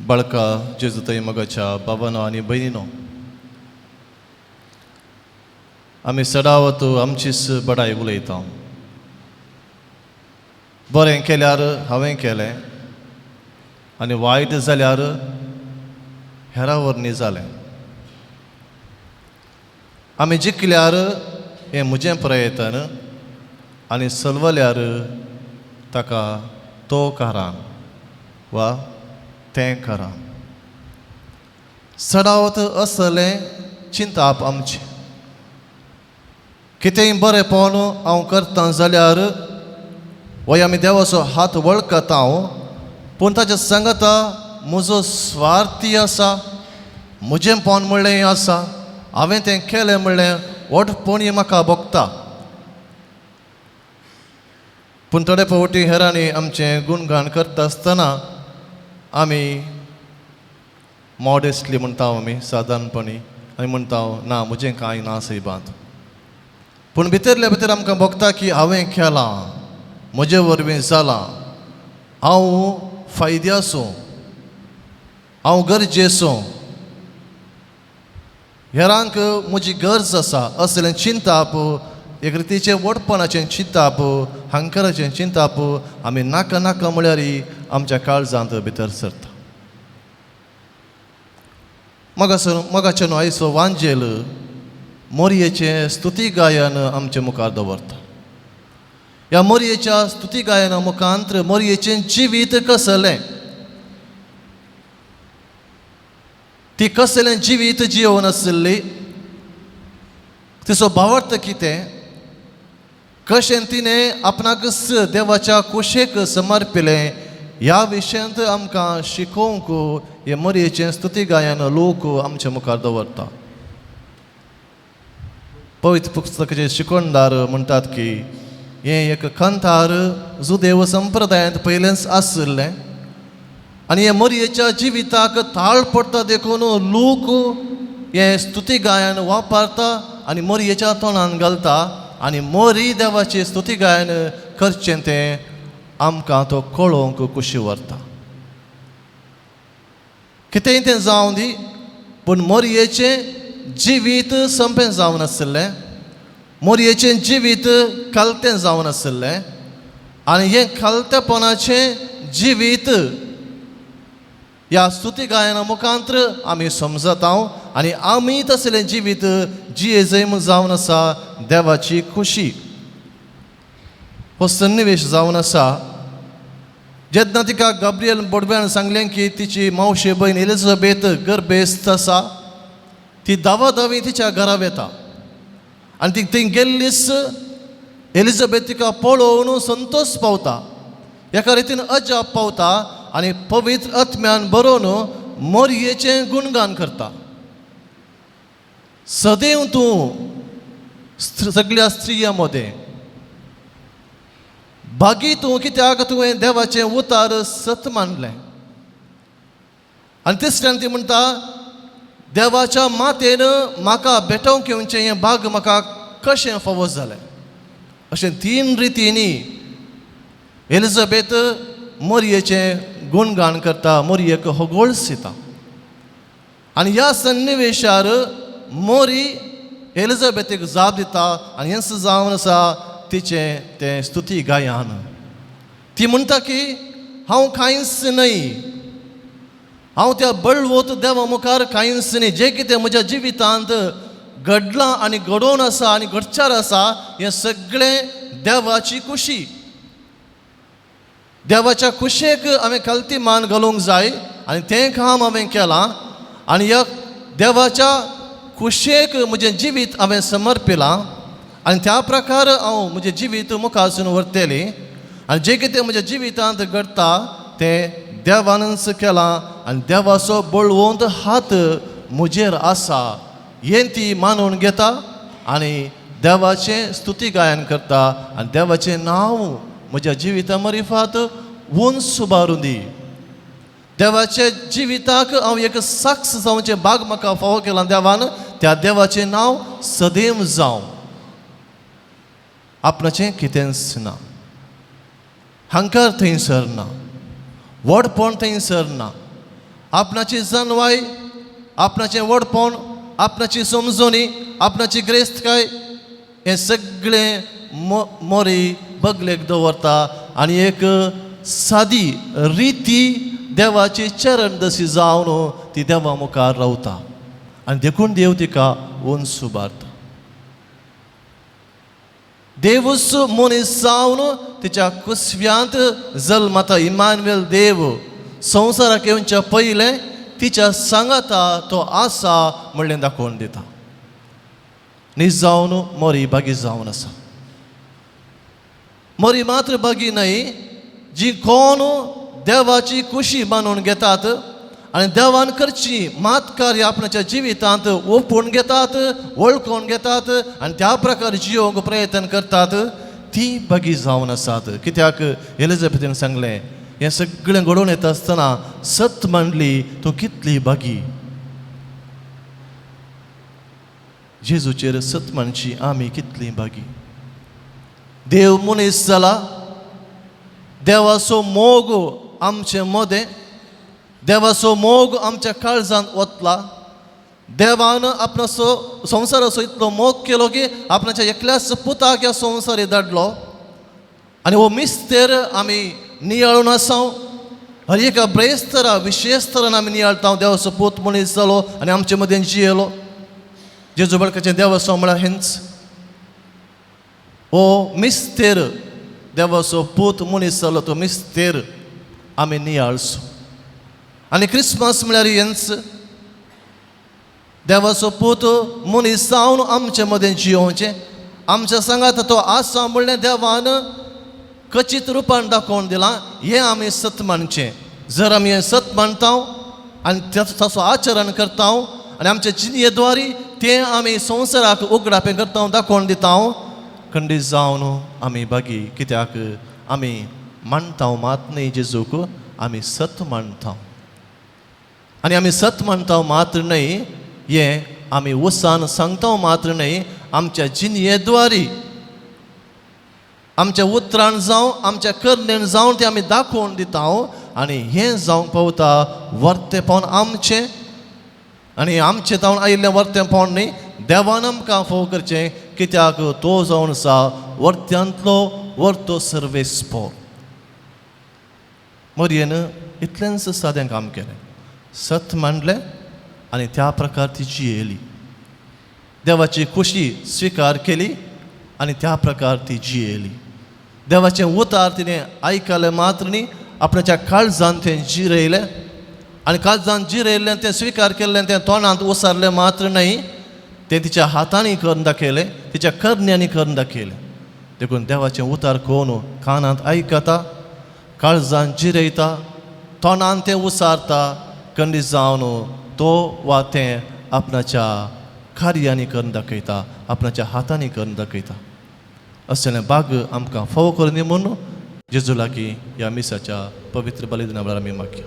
बळका जेजुताई मगाच्या बाबानो आनी भयणीनो, आमी सदावत आमचीच बडाय उलयता. बरें केल्यार हांवें केलें आनी वायट जाल्यार हेरां वरवीं जालें. आमी जिखल्यार हें म्हजें प्रयत्न आनी सलवल्यार ताका तो करान वा तें करान. सदावत असलें चिंताप आमचें. कितेंय बरेंपण हांव करतां जाल्यार वो आमी देवाचो हात वळखता हांव, पूण ताच्या सांगता म्हजो स्वार्थी आसा, म्हजेंपण म्हणलें आसा, हांवें तें केलें म्हणलें ओठपणी म्हाका भोगता. पूण थोडे फावटी हेरांनी आमचें गुणगान करता आसतना आमी मॉडेस्टली म्हणटा आमी सादारणपणी आमी म्हणटा ना म्हजें कांय ना सैबांत. पूण भितरले भितर आमकां भोगता की हांवें केलां, म्हजे वरवीं जालां, हांव फायद्याचो, हांव गरजेचो, हेरांक म्हजी गरज आसा असलें चिंताप, एक रितीचें वडपणाचें चिंताप, हंकाराचें चिंताप आमी नाका नाका म्हळ्यार आमच्या काळजांत भितर सरता. मगाच्या न्हू आयचो वांजेल मोरयेचें स्तुती गायन आमचे मुखार दवरता. ह्या मोरयेच्या स्तुती गायना मुखांतर मोरयेचें जिवीत कसलें, ती कसलें जिवीत जियोवन आसली, तिचो भावार्थ कितें, कशें तिणें आपणाक देवाच्या कुशेक समर्पिलें, ह्या विशयांत आमकां शिकोवंक हे मोरयेचें स्तुती गायन लोक आमच्या मुखार दवरता. पवित्र पुस्तकाचे शिकवणदार म्हणटात की हें एक खंतार जुदेव संप्रदायांत पयलेंच आसलें आनी हे मोरयेच्या जिविताक ताळ पडटा देखून लोक हें स्तुती गायन वापरता आनी मोरयेच्या तोंडान घालता आनी मोरी देवाचें स्तुती गायन करचें तें आमकां तो कळोवंक कुशी व्हरता. कितेंय तें जावं दी, पूण मोरयेचें जिवीत संपें जावन आसलें, मोरयेचें जिवीत कालतें जावन आसलें आनी हें कालतेपणाचें जिवीत ह्या स्तुती गायना मुखांतर आमी समजता आनी आमी तसलें जिवीत जियेजैम जावन आसा देवाची खुशी. हो सन्निवेश जावन आसा जेन्ना तिका गब्रियल बोडब्यान सांगलें की तिची मावशे भयण एलिझाबेथ गर्भेस्त आसा, ती दावादावी तिच्या घरा येता आनी ती थंय गेल्लीच एलिझाबेथ तिका पळोवन संतोश पावता, एका रितीन अजाप पावता आनी पवित्र आत्म्यान बरोवन मोरयेचें गुणगान करता. सदैव तूं सगळ्या स्त्रियां मदें भागी तूं, कित्याक तुवें देवाचें उतार सत मानलें. आनी तिसऱ्यान ती म्हणटा देवाच्या मातेन म्हाका भेटोवंक येवचें हें भाग म्हाका कशें फावो जालें. अशें तीन रितींनी एलिझाबेथ मोरयेचें गुणगान करता, मोरयेक होगोळस दिता. आनी ह्या सन्निवेशार मोरी एलिझाबेथीक जाप दिता आनी हेंच जावन आसा तिचें तें स्तुती गायन. ती म्हणटा की हांव कांयच न्हय, हांव त्या बळवत देवा मुखार कांयच न्हय, जें कितें म्हज्या जिवितांत घडलां आनी घडोवन आसा आनी घडच्यार आसा हें सगळें देवाची खुशी. देवाच्या खुशेक हांवें खालती मान घालूंक जाय आनी तें काम हांवें केलां आनी ह्या देवाच्या खुशेक म्हजें जिवीत हांवें समर्पिलां आनी त्या प्रकार हांव म्हजें जिवीत मुखारसून व्हरतलें आनी जें कितें म्हज्या जिवितांत घडटा तें देवानच केलां आनी देवाचो बळवंत हात म्हजेर आसा हें ती मानून घेता आनी देवाचें स्तुती गायन करता आनी देवाचें नांव म्हज्या जिविता मरिफात उंच उबारून दी. देवाच्या जिविताक हांव एक साक्ष जावचें भाग म्हाका फावो केला देवान, त्या देवाचें नांव सदैव जावं. आपणाचें कितेंच ना, हंकार थंयसर ना, व्हडपण थंयसर ना, आपणाची जनवाय, आपणाचें वडपण, आपणाची समजोनी, आपणाची ग्रेस्तकाय हें सगळें मोरी बगलेक दवरता आनी एक सादी रिती देवाची चरण दशी जावन ती देवा मुखार रावता आनी देखून देव तिका वंस उबारता. देवूच मनीस जावन तिच्या कुसव्यांत जल्मता. इमानुएल देव संवसाराक येवच्या पयलें तिच्या सांगाता तो आसा म्हणलें दाखोवन दिता. न्हीज जावन मोरी बागी जावन आसा. मोरी मात्र बागी न्हय, जी कोण देवाची कुशी मानून घेतात आनी देवान करची मात कार्य आपणाच्या जिवितांत ओपून घेतात, वळखून घेतात आनी त्या प्रकार जियोंक प्रयत्न करतात, ती बागी जावन आसात. कित्याक एलिझाबेथीन सांगलें, हें सगळें घडोवन येता आसतना सत मांडली तूं कितली बागी. जेजूचेर सत मांडची आमी कितली बागी. देव मनीस जाला, देवाचो मोग आमचे मदें, देवाचो मोग आमच्या काळजांत वतला. देवान आपणाचो संवसाराचो इतलो मोग केलो की आपणाच्या एकल्याच पुताक ह्या संवसारी धाडलो आनी हो मिस्तेर आमी नियाळून आसाव. हर एका ब्रेस्तरा विशेष तरान आमी नियाळटा. देवाचो पूत मनीस जालो आनी आमचे मदें जियेलो. जेजू बाळकाचें देवाचो म्हळ्यार हेंच. हो मिस्तेर देवाचो पूत मनीस जालो, तो मिस्तेर आमी नियाळसो. आनी क्रिस्मस म्हळ्यार हेंच. देवाचो पूत मनीस जावन आमचे मदें जियोवचें. आमच्या सांगात तो आसा म्हणलें देवान खचीत रुपान दाखोवन दिलां. हें आमी सत मानचें. जर आमी हें सत मानता आनी ताचो आचरण करता आनी आमच्या जिणेद्वारी तें आमी संवसाराक उगडापें करता दाखोवन दिता, खंडीत जावन आमी बागी. कित्याक आमी मानता मात न्हय जेजूक, आमी सत मानता. आनी आमी सत मानता मात्र न्हय, हें आमी उसान सांगता मात्र न्हय, आमच्या जिणेद्वारी आमच्या उतरान जावं आमच्या करणेन जावन तें आमी दाखोवन दिता. आनी हें जावंक पावता वर्तेपण आमचें. आनी आमचें जावन आयिल्लें वर्तेपण न्हय, देवान आमकां फोव करचें. कित्याक तो जावन आसा वर्त्यांतलो वर्तो सर्वेस्पर. मोरयेन इतलेंच सादें काम केलें. सत मांडलें आनी त्या प्रकार ती जियेली. देवाची खुशी स्विकार केली आनी त्या प्रकार ती जियेली. देवाचें उतार तिणें आयकलें मात्र न्ही, आपणाच्या काळजांत तें जिरयलें आनी काळजांत जिरयल्लें तें स्विकार केल्लें तें तोंडांत उसारलें मात्र न्हय, तें तिच्या हातांनी करून दाखयलें, तिच्या करण्यांनी करून दाखयलें. देखून देवाचें उतार कोण कानांत आयकता, काळजांत जिरयता, तोंडांत तें उसारता, खंडीत जावन तो वा तें आपणाच्या कार्यांनी करून दाखयता, आपणाच्या हातांनी करून दाखयता. असलें भाग आमकां फोव करून दी म्हूण जेजू लागीं ह्या मिसाच्या पवित्र बलिदाना वेळार आमी मागया.